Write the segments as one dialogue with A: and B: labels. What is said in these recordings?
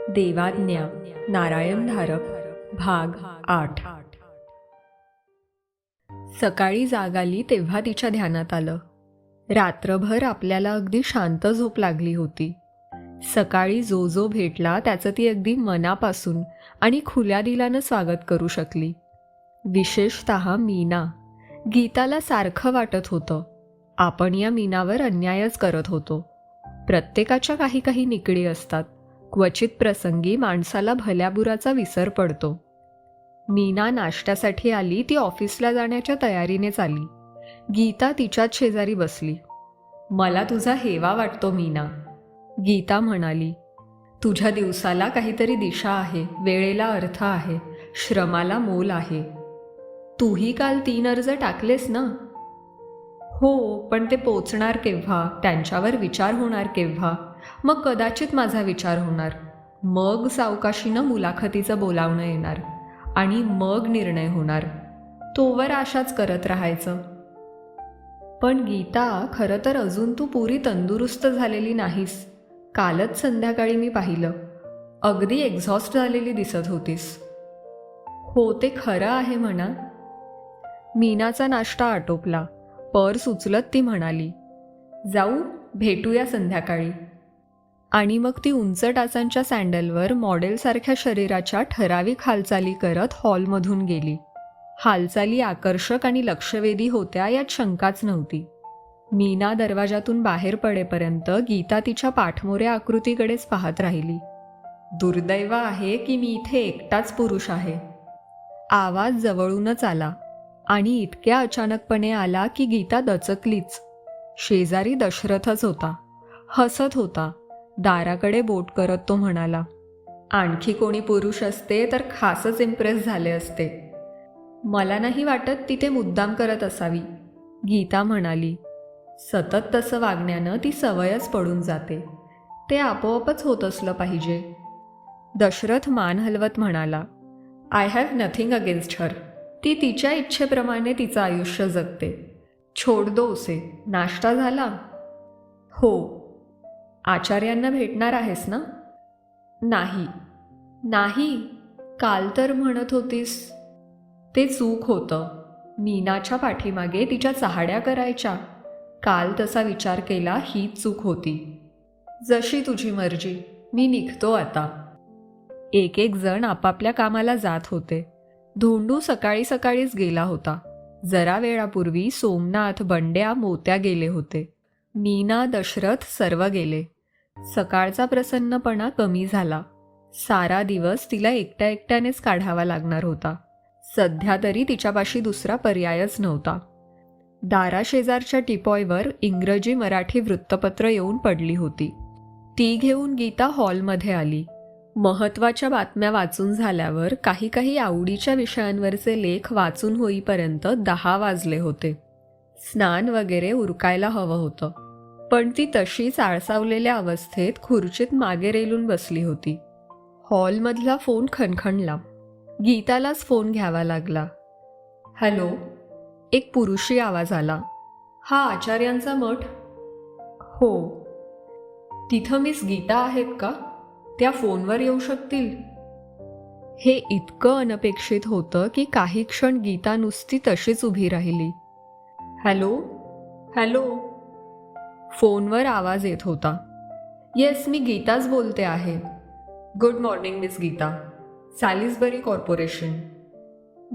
A: देवाज्ञा नारायण धारक भाग 8. सकाळी जाग आली तेव्हा तिच्या ध्यानात आलं, रात्रभर आपल्याला अगदी शांत झोप लागली होती. सकाळी जो जो भेटला त्याचं ती अगदी मनापासून आणि खुल्या दिलानं स्वागत करू शकली. विशेषतः मीना. गीताला सारखं वाटत होतं आपण या मीनावर अन्यायच करत होतो. प्रत्येकाच्या काही काही निकडी असतात. क्वचित प्रसंगी माणसाला भल्याबुराचा विसर पडतो. मीना नाश्त्यासाठी आली. ती ऑफिसला जाण्याच्या तयारीनेच आली. गीता तिच्याच शेजारी बसली. मला तुझा हेवा वाटतो मीना, गीता म्हणाली. तुझ्या दिवसाला काहीतरी दिशा आहे, वेळेला अर्थ आहे, श्रमाला मोल आहे. तूही काल 3 अर्ज टाकलेस ना? हो, पण ते पोचणार केव्हा, त्यांच्यावर विचार होणार केव्हा? मग कदाचित माझा विचार होणार, मग सावकाशीनं मुलाखतीचं बोलावणं येणार आणि मग निर्णय होणार. तोवर आशाच करत राहायचं. पण गीता, खरं तर अजून तू पुरी तंदुरुस्त झालेली नाहीस. कालच संध्याकाळी मी पाहिलं, अगदी एक्झॉस्ट झालेली दिसत होतीस. हो, ते खरं आहे म्हणा. मीनाचा नाश्ता आटोपला. पर्स उचलत ती म्हणाली, जाऊ, भेटूया संध्याकाळी. आणि मग ती उंच टाचांच्या सँडलवर मॉडेलसारख्या शरीराच्या ठराविक हालचाली करत हॉलमधून गेली. हालचाली आकर्षक आणि लक्षवेधी होत्या यात शंकाच नव्हती. मीना दरवाजातून बाहेर पडेपर्यंत गीता तिच्या पाठमोऱ्या आकृतीकडेच पाहत राहिली. दुर्दैव आहे की मी इथे एकटाच पुरुष आहे. आवाज जवळूनच आला आणि इतक्या अचानकपणे आला की गीता दचकलीच. शेजारी दशरथच होता. हसत होता. दाराकडे बोट करत तो म्हणाला, आणखी कोणी पुरुष असते तर खासच इम्प्रेस झाले असते. मला नाही वाटत ती ते मुद्दाम करत असावी, गीता म्हणाली. सतत तसं वागण्यानं ती सवयच पडून जाते. ते आपोआपच होत असलं पाहिजे. दशरथ मान हलवत म्हणाला, आय हॅव नथिंग अगेन्स्ट हर. ती तिच्या इच्छेप्रमाणे तिचं आयुष्य जगते. छोड दो उसे. नाश्ता झाला? हो. आचार्यांना भेटणार आहेस ना? नाही. नाही? काल तर म्हणत होतीस. ते चूक होतं. मीनाच्या पाठीमागे तिच्या चाहड्या करायच्या. काल तसा विचार केला, हीच चूक होती. जशी तुझी मर्जी. मी निघतो आता. एक एक जण आपापल्या कामाला जात होते. धोंडू सकाळी सकाळीच गेला होता. जरा वेळापूर्वी सोमनाथ, बंड्या, मोत्या गेले होते. मीना, दशरथ सर्व गेले. सकाळचा प्रसन्नपणा कमी झाला. सारा दिवस तिला एकट्या एकट्यानेच काढावा लागणार होता. सध्या तरी तिच्यापाशी दुसरा पर्यायच नव्हता. दाराशेजारच्या टिपॉयवर इंग्रजी मराठी वृत्तपत्र येऊन पडली होती. ती घेऊन गीता हॉलमध्ये आली. महत्त्वाच्या बातम्या वाचून झाल्यावर काही काही आवडीच्या विषयांवरचे लेख वाचून होईपर्यंत 10 वाजले होते. स्नान वगैरे उरकायला हवं होतं. पण ती तशीच आळसावलेल्या अवस्थेत खुर्चीत मागे रेलून बसली होती. हॉलमधला फोन खणखणला. गीतालाच फोन घ्यावा लागला. हॅलो. एक पुरुषी आवाज आला. हा आचार्यांचा मठ? हो. तिथं मिस गीता आहेत का? त्या फोनवर येऊ शकतील? हे इतकं अनपेक्षित होतं की काही क्षण गीता नुसती तशीच उभी राहिली. हॅलो. हॅलो. फोनवर आवाज येत होता. येस, मी गीताच बोलते आहे. Good morning miss Geeta. Salisbury corporation.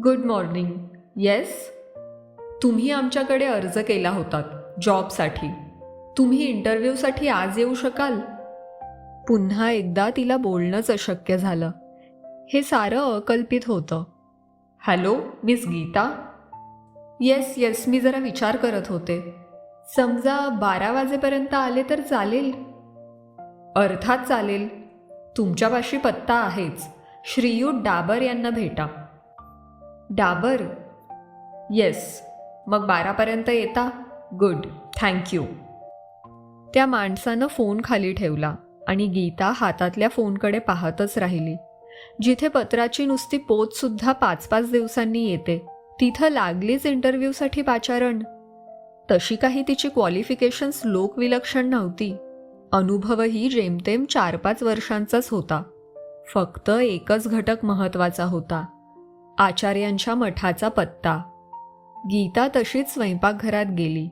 A: Good morning. Yes. तुम्ही आमच्याकडे अर्ज केला होतात जॉबसाठी. तुम्ही इंटरव्ह्यूसाठी आज येऊ शकाल? पुन्हा एकदा तिला बोलणंच अशक्य झालं. हे सारं अकल्पित होतं. Hello, miss Geeta. Yes yes, मी जरा विचार करत होते. समजा 12 वाजेपर्यंत आले तर चालेल? अर्थात चालेल. तुमच्यापाशी पत्ता आहेच. श्रीयुत डाबर यांना भेटा. डाबर? येस. मग 12पर्यंत येता? Good, thank you. त्या माणसानं फोन खाली ठेवला आणि गीता हातातल्या फोनकडे पाहतच राहिली. जिथे पत्राची नुसती पोचसुद्धा 5-5 दिवसांनी येते, तिथं लागलीच इंटरव्ह्यूसाठी पाचारण. तशी काही तिची क्वालिफिकेशन्स लोकविलक्षण नव्हती. अनुभवही जेमतेम 4-5 वर्षांचाच होता. फक्त एकच घटक महत्त्वाचा होता, आचार्यांच्या मठाचा पत्ता. गीता तशीच स्वयंपाकघरात गेली.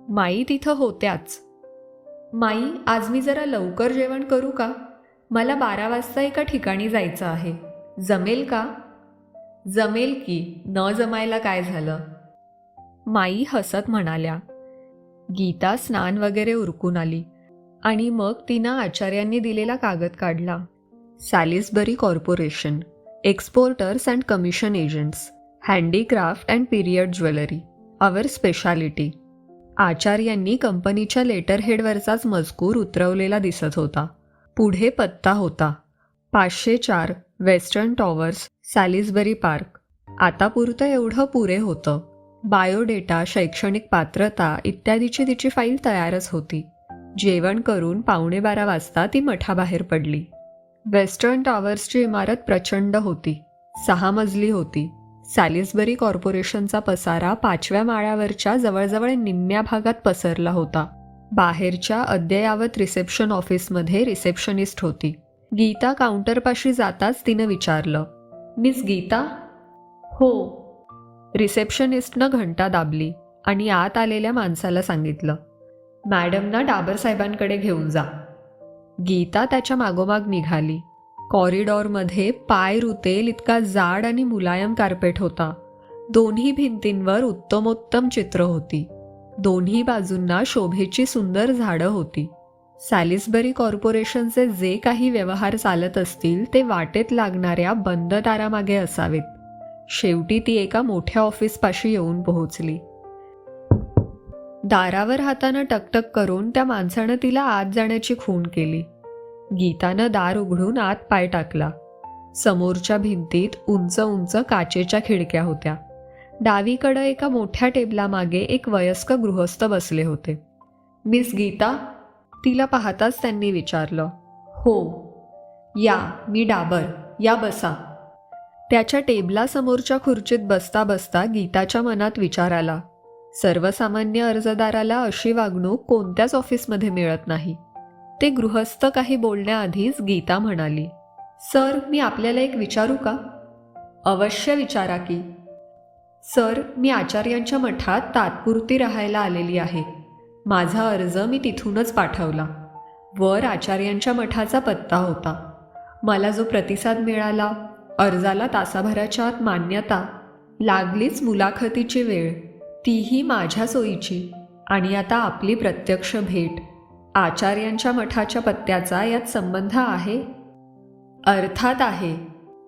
A: माई तिथं होत्याच. माई, आज मी जरा लवकर जेवण करू का? मला 12 वाजता एका ठिकाणी जायचं आहे. जमेल का? जमेल की, न जमायला काय झालं? माई हसत म्हणाल्या. गीता स्नान वगैरे उरकून आली आणि मग तिनं आचार्यांनी दिलेला कागद काढला. Salisbury corporation, exporters and commission agents, handicraft and period jewellery, our speciality. आचार्यांनी कंपनीच्या लेटरहेडवरचाच मजकूर उतरवलेला दिसत होता. पुढे पत्ता होता, 504 वेस्टर्न टॉवर्स, सॅलिसबरी पार्क. आतापुरतं एवढं पुरे होतं. बायोडेटा, शैक्षणिक पात्रता इत्यादीची तिची फाईल तयारच होती. जेवण करून 11:15 वाजता ती मठाबाहेर पडली. वेस्टर्न टॉवर्सची इमारत प्रचंड होती. 6 मजली होती. सॅलिसबरी कॉर्पोरेशनचा पसारा 5व्या माळ्यावरच्या जवळजवळ निम्म्या भागात पसरला होता. बाहेरच्या अद्ययावत रिसेप्शन ऑफिसमध्ये रिसेप्शनिस्ट होती. गीता काउंटरपाशी जाताच तिनं विचारलं, मिस गीता? हो. रिसेप्शनिस्टनं घंटा दाबली आणि आत आलेल्या माणसाला सांगितलं, मॅडमना डाबर साहेबांकडे घेऊन जा. गीता त्याच्या मागोमाग निघाली. कॉरिडॉरमध्ये पाय रुतेल इतका जाड आणि मुलायम कार्पेट होता. दोन्ही भिंतींवर उत्तमोत्तम चित्र होती. दोन्ही बाजूंना शोभेची सुंदर झाडं होती. सॅलिसबरी कॉर्पोरेशनचे जे काही व्यवहार चालत असतील ते वाटेत लागणाऱ्या बंद दारामागे असावेत. शेवटी ती एका मोठ्या ऑफिसपाशी येऊन पोहोचली. दारावर हातानं टकटक करून त्या माणसानं तिला आत जाण्याची खूण केली. गीतानं दार उघडून आत पाय टाकला. समोरच्या भिंतीत उंच उंच काचेच्या खिडक्या होत्या. डावीकडं एका मोठ्या टेबलामागे एक वयस्क गृहस्थ बसले होते. मिस गीता? तिला पाहताच त्यांनी विचारलं. हो. या, मी डाबर. या बसा. त्याच्या टेबलासमोरच्या खुर्चीत बसता बसता गीताच्या मनात विचार आला, सर्वसामान्य अर्जदाराला अशी वागणूक कोणत्याच ऑफिसमध्ये मिळत नाही. ते गृहस्थ काही बोलण्याआधीच गीता म्हणाली, सर, मी आपल्याला एक विचारू का? अवश्य विचारा की. सर, मी आचार्यांच्या मठात तात्पुरती राहायला आलेली आहे. माझा अर्ज मी तिथूनच पाठवला. वर आचार्यांच्या मठाचा पत्ता होता. मला जो प्रतिसाद मिळाला, अर्जाला तासाभराच्या आत मान्यता, लागलीच मुलाखतीची वेळ, तीही माझ्या सोयीची, आणि आता आपली प्रत्यक्ष भेट. आचार्यांच्या मठाच्या पत्त्याचा यात संबंध आहे? अर्थात आहे,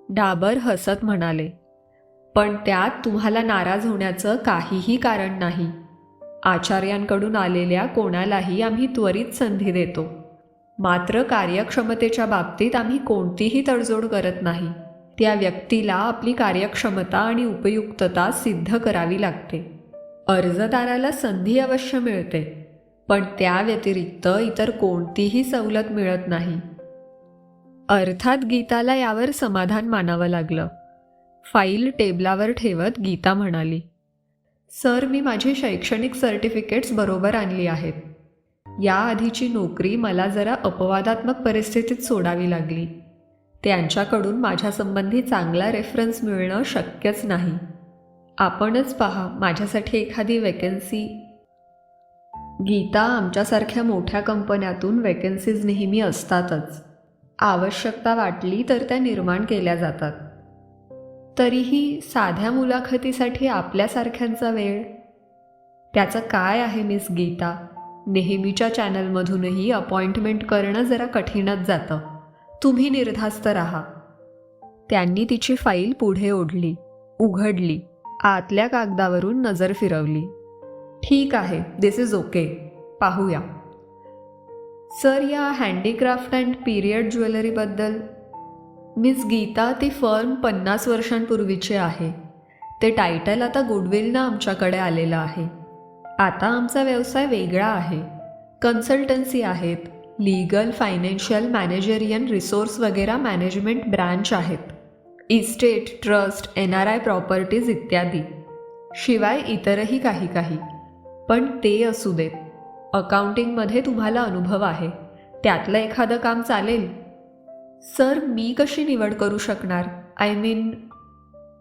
A: डाबर हसत म्हणाले. पण त्यात तुम्हाला नाराज होण्याचं काहीही कारण नाही. आचार्यांकडून आलेल्या कोणालाही आम्ही त्वरित संधी देतो. मात्र कार्यक्षमतेच्या बाबतीत आम्ही कोणतीही तडजोड करत नाही. त्या व्यक्तीला आपली कार्यक्षमता आणि उपयुक्तता सिद्ध करावी लागते. अर्जदाराला संधी अवश्य मिळते, पण त्या व्यतिरिक्त इतर कोणतीही सवलत मिळत नाही. अर्थात गीताला यावर समाधान मानावं लागलं. फाईल टेबलावर ठेवत गीता म्हणाली, सर, मी माझी शैक्षणिक सर्टिफिकेट्स बरोबर आणली आहेत. याआधीची नोकरी मला जरा अपवादात्मक परिस्थितीत सोडावी लागली. त्यांच्याकडून माझ्यासंबंधी चांगला रेफरन्स मिळणं शक्यच नाही. आपणच पहा, माझ्यासाठी एखादी वेकेन्सी. गीता, आमच्यासारख्या मोठ्या कंपन्यातून वेकेन्सीज नेहमी असतातच. आवश्यकता वाटली तर त्या निर्माण केल्या जातात. तरीही साध्या मुलाखतीसाठी आपल्यासारख्यांचा वेळ? त्याचं काय आहे मिस गीता? नेहमीच्या चॅनलमधूनही अपॉइंटमेंट करणं जरा कठीणच जातं. तुम्ही निर्धास्त राहा. त्यांनी तिची फाईल पुढे ओढली, उघडली, आतल्या कागदावरून नजर फिरवली. ठीक आहे, दिस इज ओके. पाहूया. सर, या हँडीक्राफ्ट अँड पिरियड ज्वेलरीबद्दल? मिस गीता, ती फर्म 50 वर्षांपूर्वीची आहे. ते टायटल आता गुडविलनं आमच्याकडे आलेलं आहे. आता आमचा व्यवसाय वेगळा आहे. कन्सल्टन्सी आहेत, लीगल, फायनान्शियल, मॅनेजरियन, रिसोर्स वगैरे मॅनेजमेंट ब्रँच आहेत, इस्टेट, ट्रस्ट, NRI प्रॉपर्टीज इत्यादी. शिवाय इतरही काही काही. पण ते असू देत. अकाउंटिंगमध्ये तुम्हाला अनुभव आहे. त्यातलं एखादं काम चालेल? सर, मी कशी निवड करू शकणार? आय मीन,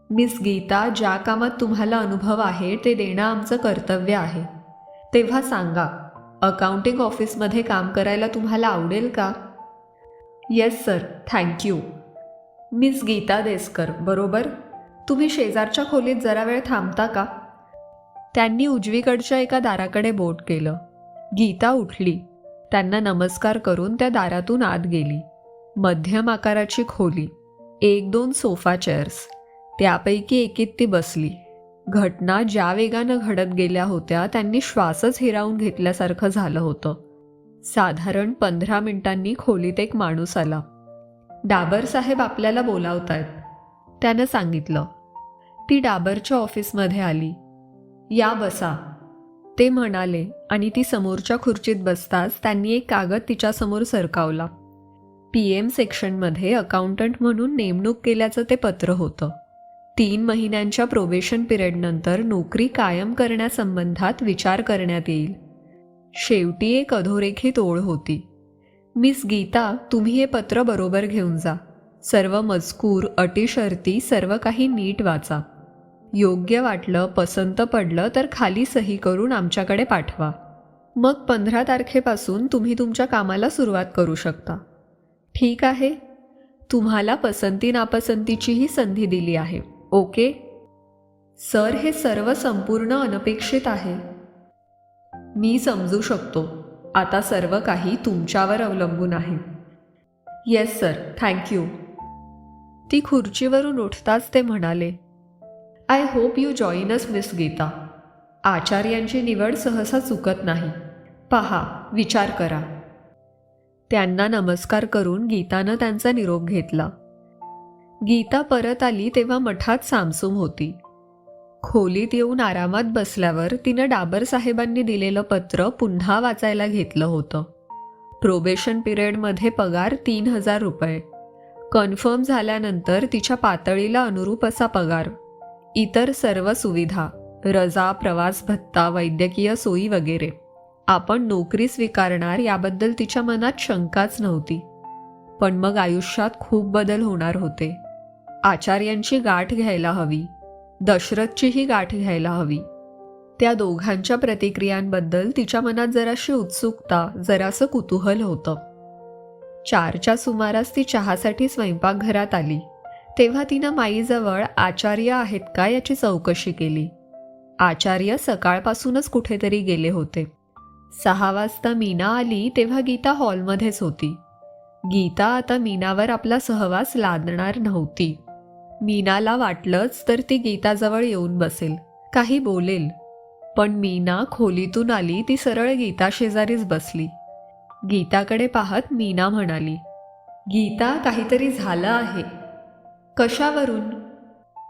A: मिस गीता, ज्या कामात तुम्हाला अनुभव आहे ते देणं आमचं कर्तव्य आहे. तेव्हा सांगा, अकाउंटिंग ऑफिसमध्ये काम करायला तुम्हाला आवडेल का? Yes sir, thank you. Miss Geeta Deskar, बरोबर? तुम्ही शेजारच्या खोलीत जरा वेळ थांबता का? त्यांनी उजवीकडच्या एका दाराकडे बोट केलं. गीता उठली. त्यांना नमस्कार करून त्या दारातून आत गेली. मध्यम आकाराची खोली, 1-2 सोफा चेअर्स, त्यापैकी एकीत ती बसली. घटना ज्या वेगानं घडत गेल्या होत्या त्यांनी श्वासच हिरावून घेतल्यासारखं झालं होतं. साधारण 15 मिनिटांनी खोलीत एक माणूस आला. डाबर साहेब आपल्याला बोलावतायत, त्यानं सांगितलं. ती डाबरच्या ऑफिसमध्ये आली. या बसा, ते म्हणाले आणि ती समोरच्या खुर्चीत बसताच त्यांनी एक कागद तिच्यासमोर सरकावला. PM सेक्शनमध्ये अकाउंटंट म्हणून नेमणूक केल्याचं ते पत्र होतं. 3 महिन्यांच्या प्रोबेशन पिरियडनंतर नोकरी कायम करण्यासंबंधात विचार करण्यात येईल. शेवटी एक अधोरेखित ओळ होती. मिस गीता, तुम्ही हे पत्र बरोबर घेऊन जा. सर्व मजकूर, अटी शर्ती सर्व काही नीट वाचा. योग्य वाटलं, पसंत पडलं तर खाली सही करून आमच्याकडे पाठवा. मग 15 तारखेपासून तुम्ही तुमच्या कामाला सुरुवात करू शकता. ठीक आहे? तुम्हाला पसंती नापसंतीचीही संधी दिली आहे. ओके? सर, हे सर्व संपूर्ण अनपेक्षित आहे. मी समजू शकतो. आता सर्व काही तुमच्यावर अवलंबून आहे. Yes sir, thank you. ती खुर्चीवरून उठताच ते म्हणाले, I hope you join us miss Geeta. आचार्यांची निवड सहसा चुकत नाही. पहा, विचार करा. त्यांना नमस्कार करून गीतानं त्यांचा निरोप घेतला. गीता परत आली तेव्हा मठात सामसूम होती. खोलीत येऊन आरामात बसल्यावर तिनं डाबर साहेबांनी दिलेलं पत्र पुन्हा वाचायला घेतलं होतं. प्रोबेशन पिरियडमध्ये पगार 3,000 रुपये. कन्फर्म झाल्यानंतर तिच्या पातळीला अनुरूप असा पगार. इतर सर्व सुविधा, रजा, प्रवास भत्ता, वैद्यकीय सोयी वगैरे. आपण नोकरी स्वीकारणार याबद्दल तिच्या मनात शंकाच नव्हती. पण मग आयुष्यात खूप बदल होणार होते. आचार्यांची गाठ घ्यायला हवी, दशरथचीही गाठ घ्यायला हवी. त्या दोघांच्या प्रतिक्रियांबद्दल तिच्या मनात जराशी उत्सुकता, जरासं कुतूहल होतं. 4च्या सुमारास ती चहासाठी स्वयंपाकघरात आली. तेव्हा तिनं माईजवळ आचार्य आहेत का याची चौकशी केली. आचार्य सकाळपासूनच कुठेतरी गेले होते. 6 वाजता मीना आली तेव्हा गीता हॉलमध्येच होती. गीता आता मीनावर आपला सहवास लादणार नव्हती. मीनाला वाटलंच तर ती गीताजवळ येऊन बसेल, काही बोलेल. पण मीना खोलीतून आली ती सरळ गीता शेजारीच बसली. गीताकडे पाहत मीना म्हणाली, गीता, काहीतरी झालं आहे. कशावरून?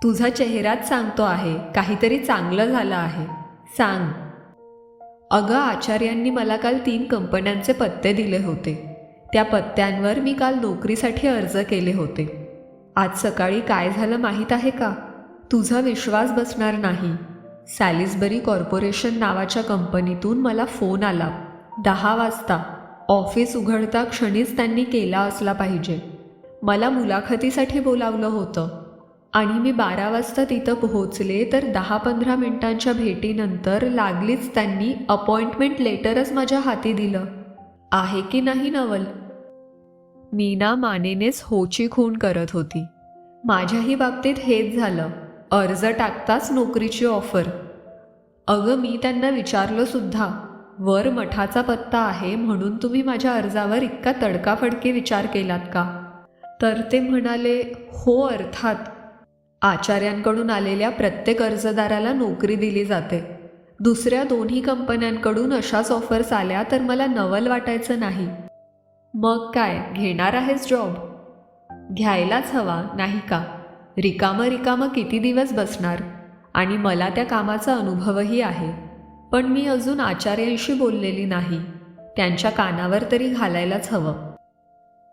A: तुझा चेहराच सांगतो आहे काहीतरी चांगलं झालं आहे. सांग. अगं, आचार्यांनी मला काल 3 कंपन्यांचे पत्ते दिले होते. त्या पत्त्यांवर मी काल नोकरीसाठी अर्ज केले होते. आज सकाळी काय झालं माहीत आहे का? तुझा विश्वास बसणार नाही. सॅलिसबरी कॉर्पोरेशन नावाच्या कंपनीतून मला फोन आला. 10 वाजता. ऑफिस उघडता क्षणीच त्यांनी केला असला पाहिजे. मला मुलाखतीसाठी बोलावलं होतं आणि मी 12 वाजता तिथं पोहोचले तर 10-15 मिनिटांच्या भेटीनंतर लागलीच त्यांनी अपॉइंटमेंट लेटरच माझ्या हाती दिलं. आहे की नाही नवल? मीना मानेनेच होची खूण करत होती. माझ्याही बाबतीत हेच झालं. अर्ज टाकताच नोकरीची ऑफर. अगं, मी त्यांना विचारलं सुद्धा, वर मठाचा पत्ता आहे म्हणून तुम्ही माझ्या अर्जावर इतका तडकाफडकी विचार केलात का? तर ते म्हणाले, हो अर्थात. आचार्यांकडून आलेल्या प्रत्येक अर्जदाराला नोकरी दिली जाते. दुसऱ्या 2ही कंपन्यांकडून अशाच ऑफर्स आल्या तर मला नवल वाटायचं नाही. मग काय, घेणार आहेस जॉब? घ्यायलाच हवा, नाही का? रिकामं किती दिवस बसणार? आणि मला त्या कामाचा अनुभवही आहे. पण मी अजून आचार्यांशी बोललेली नाही. त्यांच्या कानावर तरी घालायलाच हवं.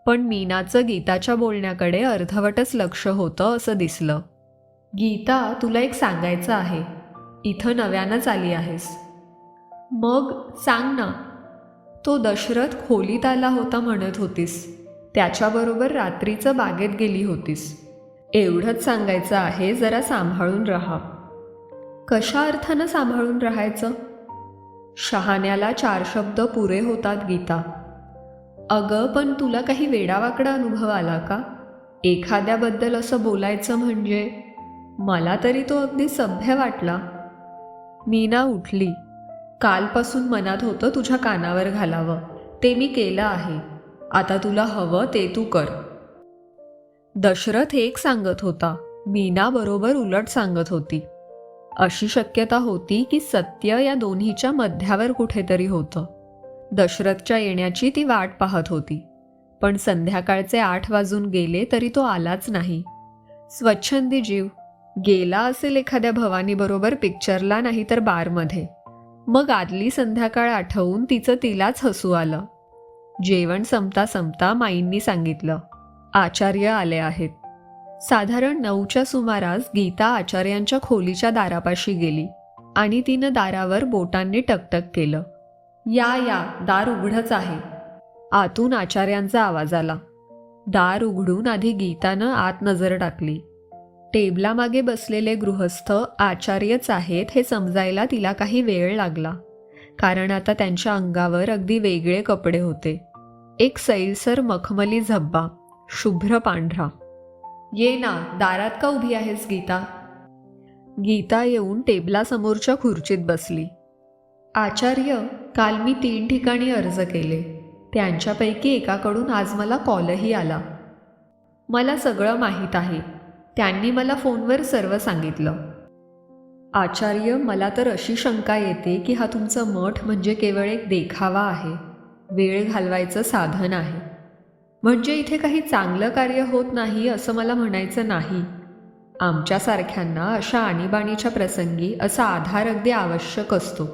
A: पण मीनाचं गीताच्या बोलण्याकडे अर्धवटच लक्ष होतं असं दिसलं. गीता, तुला एक सांगायचं आहे. इथं नव्यानंच आली आहेस. मग सांग ना. तो दशरथ खोलीत आला होता म्हणत होतीस. त्याच्याबरोबर रात्रीचं बागेत गेली होतीस. एवढंच सांगायचं आहे, जरा सांभाळून राहा. कशा अर्थानं सांभाळून राहायचं? शहाण्याला 4 शब्द पुरे होतात गीता. अगं पण तुला काही वेडावाकडा अनुभव आला का? एखाद्याबद्दल असं बोलायचं म्हणजे? मला तरी तो अगदी सभ्य वाटला. मीना उठली. कालपासून मनात होतं तुझ्या कानावर घालावं, ते मी केलं आहे. आता तुला हवं ते तू कर. दशरथ एक सांगत होता, मीना बरोबर उलट सांगत होती. अशी शक्यता होती की सत्य या दोन्हीच्या मध्यावर कुठेतरी होतं. दशरथच्या येण्याची ती वाट पाहत होती, पण संध्याकाळचे 8 वाजून गेले तरी तो आलाच नाही. स्वच्छंदी जीव. गेला असेल एखाद्या भवानीबरोबर पिक्चरला, नाही तर बारमध्ये. मग आदली संध्याकाळ आठवून तिचं तिलाच हसू आलं. जेवण संपता संपता माईंनी सांगितलं, आचार्य आले आहेत. साधारण 9च्या सुमारास गीता आचार्यांच्या खोलीच्या दारापाशी गेली आणि तिनं दारावर बोटांनी टकटक केलं. या या, दार उघडच आहे. आतून आचार्यांचा आवाज आला. दार उघडून आधी गीतानं आत नजर टाकली. टेबलामागे बसलेले गृहस्थ आचार्यच आहेत हे समजायला तिला काही वेळ लागला, कारण आता त्यांच्या अंगावर अगदी वेगळे कपडे होते. एक सैलसर मखमली झब्बा, शुभ्र पांढरा. ये ना, दारात का उभी आहेस गीता? गीता येऊन टेबलासमोरच्या खुर्चीत बसली. आचार्य, काल मी 3 ठिकाणी अर्ज केले. त्यांच्यापैकी एकाकडून आज मला कॉलही आला. मला सगळं माहीत आहे. त्यांनी मला फोनवर सर्व सांगितलं. आचार्य, मला तर अशी शंका येते की हा तुमचा मठ म्हणजे केवळ एक देखावा आहे, वेळ घालवायचं साधन आहे. म्हणजे इथे काही चांगलं कार्य होत नाही असं मला म्हणायचं नाही. आमच्यासारख्यांना अशा आणीबाणीच्या प्रसंगी असा आधार अगदी आवश्यक असतो.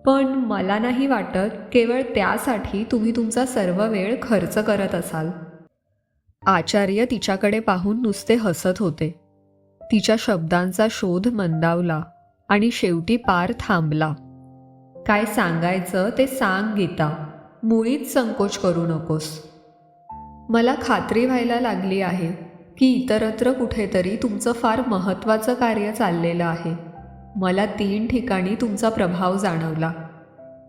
A: पण मला नाही वाटत केवळ त्यासाठी तुम्ही तुमचा सर्व वेळ खर्च करत असाल. आचार्य तिच्याकडे पाहून नुसते हसत होते. तिच्या शब्दांचा शोध मंदावला आणि शेवटी पार थांबला. काय सांगायचं ते सांग गीता, मुळीच संकोच करू नकोस. मला खात्री व्हायला लागली आहे की इतरत्र कुठेतरी तुमचं फार महत्त्वाचं कार्य चाललेलं आहे. मला 3 ठिकाणी तुमचा प्रभाव जाणवला.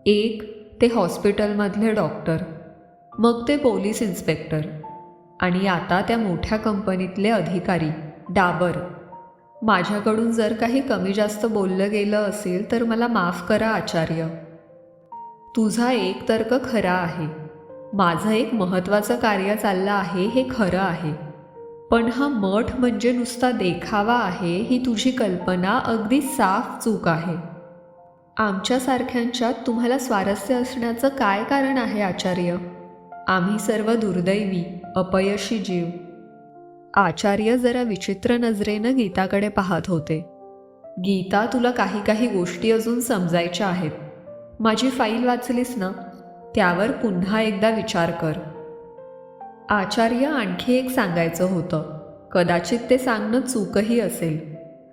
A: एक, ते हॉस्पिटलमधले डॉक्टर, मग ते पोलीस इन्स्पेक्टर, आणि आता त्या मोठ्या कंपनीतले अधिकारी, डाबर. माझ्याकडून जर काही कमी जास्त बोललं गेलं असेल तर मला माफ करा आचार्य. तुझा एक तर्क खरा आहे. माझं एक महत्त्वाचं कार्य चाललं आहे हे खरं आहे. पण हा मठ म्हणजे नुसता देखावा आहे ही तुझी कल्पना अगदी साफ चूक आहे. आमच्यासारख्यांच्यात तुम्हाला स्वारस्य असण्याचं काय कारण आहे आचार्य? आम्ही सर्व दुर्दैवी, अपयशी जीव. आचार्य जरा विचित्र नजरेनं गीताकडे पाहत होते. गीता, तुला काही काही गोष्टी अजून समजायच्या आहेत. माझी फाईल वाचलीस ना, त्यावर पुन्हा एकदा विचार कर. आचार्य, आणखी एक सांगायचं होतं. कदाचित ते सांगणं चूकही असेल,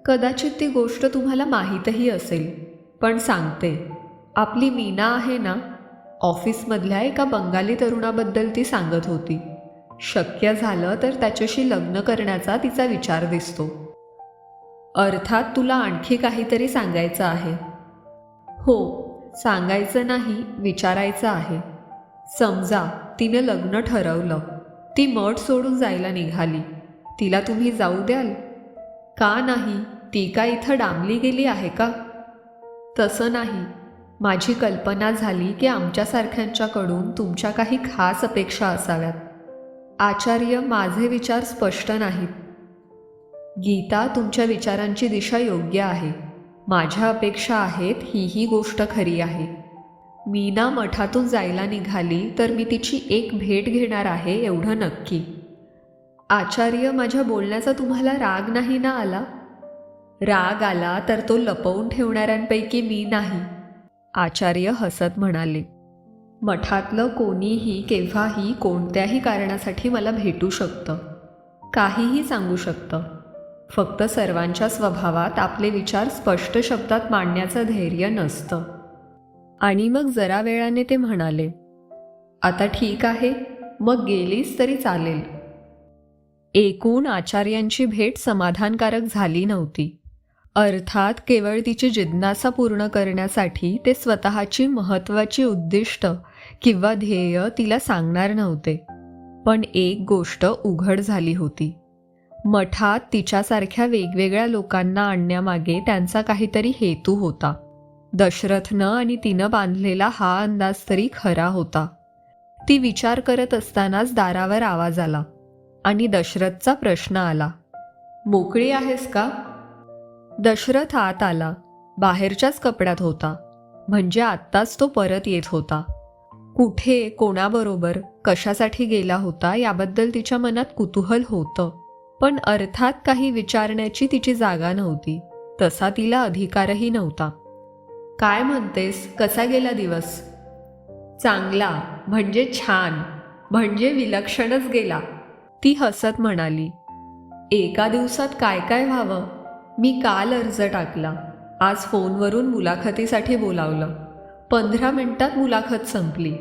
A: कदाचित ती गोष्ट तुम्हाला माहीतही असेल, पण सांगते. आपली मीना आहे ना, ऑफिसमधल्या एका बंगाली तरुणाबद्दल ती सांगत होती. शक्य झालं तर त्याच्याशी लग्न करण्याचा तिचा विचार दिसतो. अर्थात तुला आणखी काहीतरी सांगायचं आहे. हो, सांगायचं नाही, विचारायचं आहे. समजा तिने लग्न ठरवलं, ती मठ सोडून जायला निघाली. तिला तुम्ही जाऊ द्याल? का नाही? ती का इथं डांबली गेली आहे का? तसं नाही. माझी कल्पना झाली की आमच्यासारख्यांच्याकडून तुमच्या काही खास अपेक्षा असाव्यात. आचार्य, माझे विचार स्पष्ट नाहीत. गीता, तुमच्या विचारांची दिशा योग्य आहे. माझ्या अपेक्षा आहेत, ही गोष्ट खरी आहे. मीना मठातून जायला निघाली तर मी तिची एक भेट घेणार आहे, एवढं नक्की. आचार्य, माझ्या बोलण्याचा तुम्हाला राग नाही ना आला? राग आला तर तो लपवून ठेवणाऱ्यांपैकी मी नाही. आचार्य हसत म्हणाले. मठातलं कोणीही केव्हाही कोणत्याही कारणासाठी मला भेटू शकतं, काहीही सांगू शकतं. फक्त सर्वांच्या स्वभावात आपले विचार स्पष्ट शब्दात मांडण्याचं धैर्य नसतं. आणि मग जरा वेळाने ते म्हणाले, आता ठीक आहे, मग गेलीस तरी चालेल. एकूण आचार्यांची भेट समाधानकारक झाली नव्हती. अर्थात केवळ तिची जिज्ञासा पूर्ण करण्यासाठी ते स्वतःची महत्त्वाची उद्दिष्ट किंवा ध्येय तिला सांगणार नव्हते. पण एक गोष्ट उघड झाली होती. मठात तिच्यासारख्या वेगवेगळ्या लोकांना आणण्यामागे त्यांचा काहीतरी हेतू होता. दशरथनं आणि तिनं बांधलेला हा अंदाज तरी खरा होता. ती विचार करत असतानाच दारावर आवाज आला आणि दशरथचा प्रश्न आला, मोकळी आहेस का? दशरथ आत आला. बाहेरच्याच कपड्यात होता. म्हणजे आत्ताच तो परत येत होता. कुठे, कोणाबरोबर, कशासाठी गेला होता याबद्दल तिच्या मनात कुतूहल होतं. पण अर्थात काही विचारण्याची तिची जागा नव्हती. तसा तिला अधिकारही नव्हता. काय म्हणतेस, कसा गेला दिवस? चांगला, म्हणजे छान, म्हणजे विलक्षणच गेला, ती हसत म्हणाली. एका दिवसात काय काय व्हावं. मी काल अर्ज टाकला. आज फोनवरून मुलाखतीसाठी बोलावलं. 15 मिनिटात मुलाखत संपली.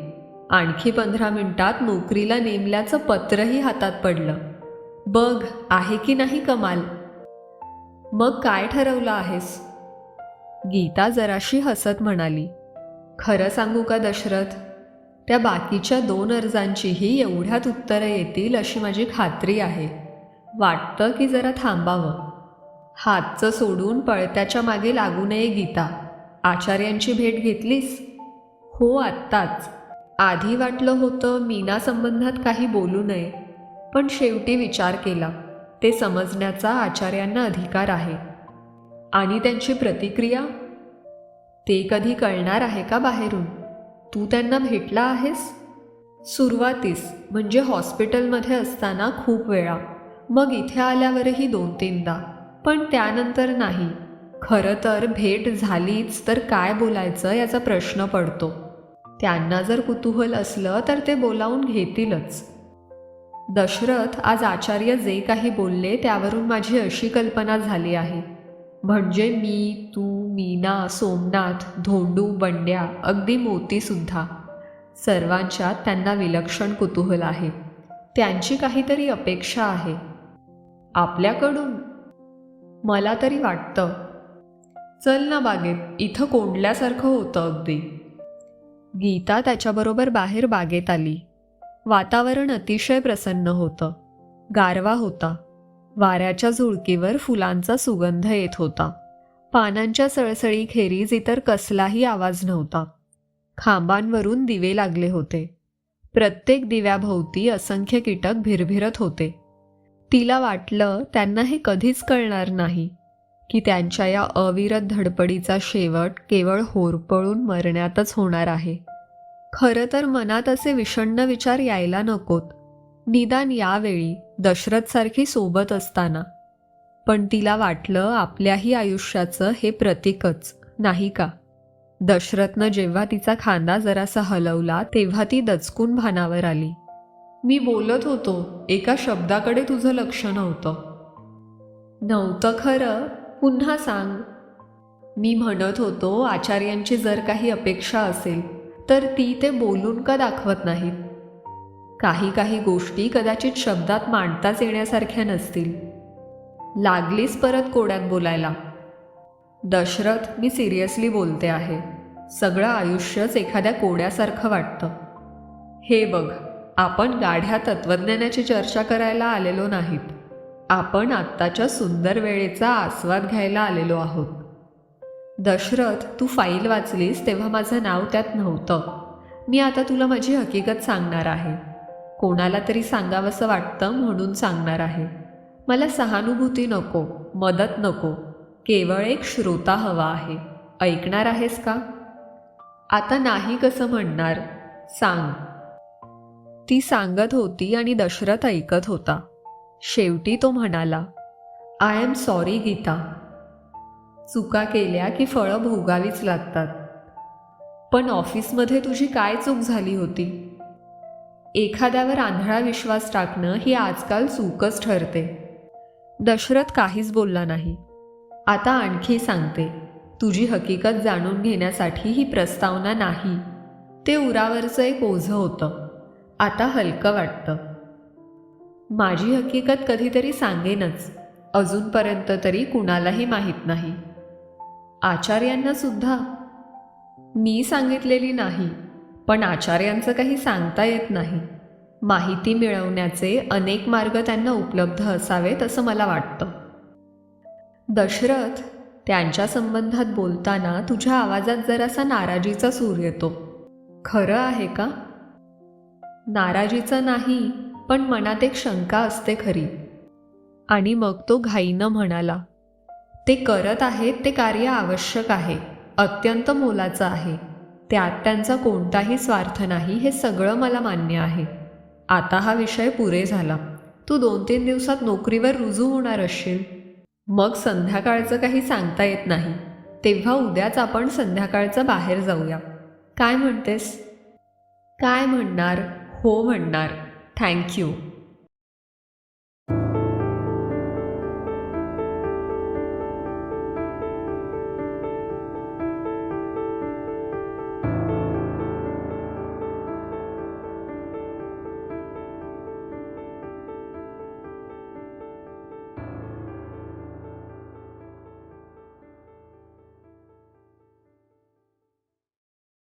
A: आणखी 15 मिनिटात नोकरीला नेमल्याचं पत्रही हातात पडलं. बघ, आहे की नाही कमाल. मग काय ठरवलं आहेस? गीता जराशी हसत म्हणाली, खरं सांगू का दशरथ, त्या बाकीच्या 2 अर्जांचीही एवढ्यात उत्तरं येतील अशी माझी खात्री आहे. वाटतं की जरा थांबावं. हातचं सोडून पळत्याच्या मागे लागू नये गीता. आचार्यांची भेट घेतलीस? हो, आत्ताच. आधी वाटलं होतं मीना संबंधात काही बोलू नये, पण शेवटी विचार केला, ते समजण्याचा आचार्यांना अधिकार आहे. आणि त्यांची प्रतिक्रिया? ते कधी कळणार आहे का बाहेरून? तू त्यांना भेटला आहेस? सुरुवातीस, म्हणजे हॉस्पिटलमध्ये असताना खूप वेळा, मग इथे आल्यावरही 2-3दा, पण त्यानंतर नाही. खरं तर भेट झालीच तर काय बोलायचं याचा प्रश्न पडतो. त्यांना जर कुतूहल असलं तर ते बोलावून घेतीलच. दशरथ, आज आचार्य जे काही बोलले त्यावरून माझी अशी कल्पना झाली आहे, म्हणजे मी, तू, मीना, सोमनाथ, धोंडू, बंड्या, अगदी मोतीसुद्धा, सर्वांच्यात त्यांना विलक्षण कुतूहल आहे. त्यांची काहीतरी अपेक्षा आहे आपल्याकडून, मला तरी वाटतं. चल ना बागेत, इथं कोंडल्यासारखं होतं अगदी. गीता त्याच्याबरोबर बाहेर बागेत आली. वातावरण अतिशय प्रसन्न होतं. गारवा होता. वाऱ्याच्या झुळकीवर फुलांचा सुगंध येत होता. पानांच्या सळसळीखेरीज इतर कसलाही आवाज नव्हता. खांबांवरून दिवे लागले होते. प्रत्येक दिव्याभोवती असंख्य कीटक भिरभिरत होते. तिला वाटलं त्यांना हे कधीच कळणार नाही की त्यांच्या या अविरत धडपडीचा शेवट केवळ होरपळून मरण्यातच होणार आहे. खरं तर मनात असे विषण्ण विचार यायला नकोत, निदान यावेळी दशरथसारखी सोबत असताना. पण तिला वाटलं आपल्याही आयुष्याचं हे प्रतीकच, नाही का? दशरथनं जेव्हा तिचा खांदा जरासा हलवला तेव्हा ती दचकून भानावर आली. मी बोलत होतो, एका शब्दाकडे तुझं लक्ष नव्हतं. नव्हतं खरं, पुन्हा सांग. मी म्हणत होतो, आचार्यांची जर काही अपेक्षा असेल तर ती ते बोलून का दाखवत नाहीत? काही काही गोष्टी कदाचित शब्दात मांडताच येण्यासारख्या नसतील. लागलीस परत कोड्यात बोलायला. दशरथ, मी सिरियसली बोलते आहे. सगळं आयुष्यच एखाद्या कोड्यासारखं वाटतं. हे बघ, आपण गाढ्या तत्त्वज्ञानाची चर्चा करायला आलेलो नाहीत. आपण आत्ताच्या सुंदर वेळेचा आस्वाद घ्यायला आलेलो आहोत. दशरथ, तू फाईल वाचलीस तेव्हा माझं नाव त्यात नव्हतं. मी आता तुला माझी हकीकत सांगणार आहे. कोणाला तरी सांगावंसं वाटतं म्हणून सांगणार आहे. मला सहानुभूती नको, मदत नको, केवळ एक श्रोता हवा आहे. ऐकणार आहेस का? आता नाही कसं म्हणणार, सांग. ती सांगत होती आणि दशरथ ऐकत होता. शेवटी तो म्हणाला, आय एम सॉरी गीता. चुका केल्या की फळं भोगावीच लागतात. पण ऑफिसमध्ये तुझी काय चूक झाली होती? एखाद्यावर आंधळा विश्वास टाकणं ही आजकाल चूकच ठरते. दशरथ काहीच बोलला नाही. आता आणखी सांगते. तुझी हकीकत जाणून घेण्यासाठी ही प्रस्तावना नाही, ते उरावरचं एक ओझं होतं. आता हलकं वाटतं. माझी हकीकत कधीतरी सांगेनच. अजूनपर्यंत तरी कुणालाही माहीत नाही. आचार्यांना सुद्धा मी सांगितलेली नाही, पण आचार्यांचं काही सांगता येत नाही. माहिती मिळवण्याचे अनेक मार्ग त्यांना उपलब्ध असावेत असं मला वाटतं. दशरथ, त्यांच्या संबंधात बोलताना तुझ्या आवाजात जरासा नाराजीचा सूर येतो. खरं आहे का? नाराजीचं नाही, पण मनात एक शंका असते खरी. आणि मग तो घाईनं म्हणाला, ते करत आहेत ते कार्य आवश्यक आहे, अत्यंत मोलाचं आहे. त्यात त्यांचा कोणताही स्वार्थ नाही, हे सगळं मला मान्य आहे. आता हा विषय पुरे झाला. तू 2-3 दिवसात नोकरीवर रुजू होणार असशील. मग संध्याकाळचं काही सांगता येत नाही. तेव्हा उद्याच आपण संध्याकाळचं बाहेर जाऊया. काय म्हणतेस? काय म्हणणार? हो म्हणणार. थँक्यू.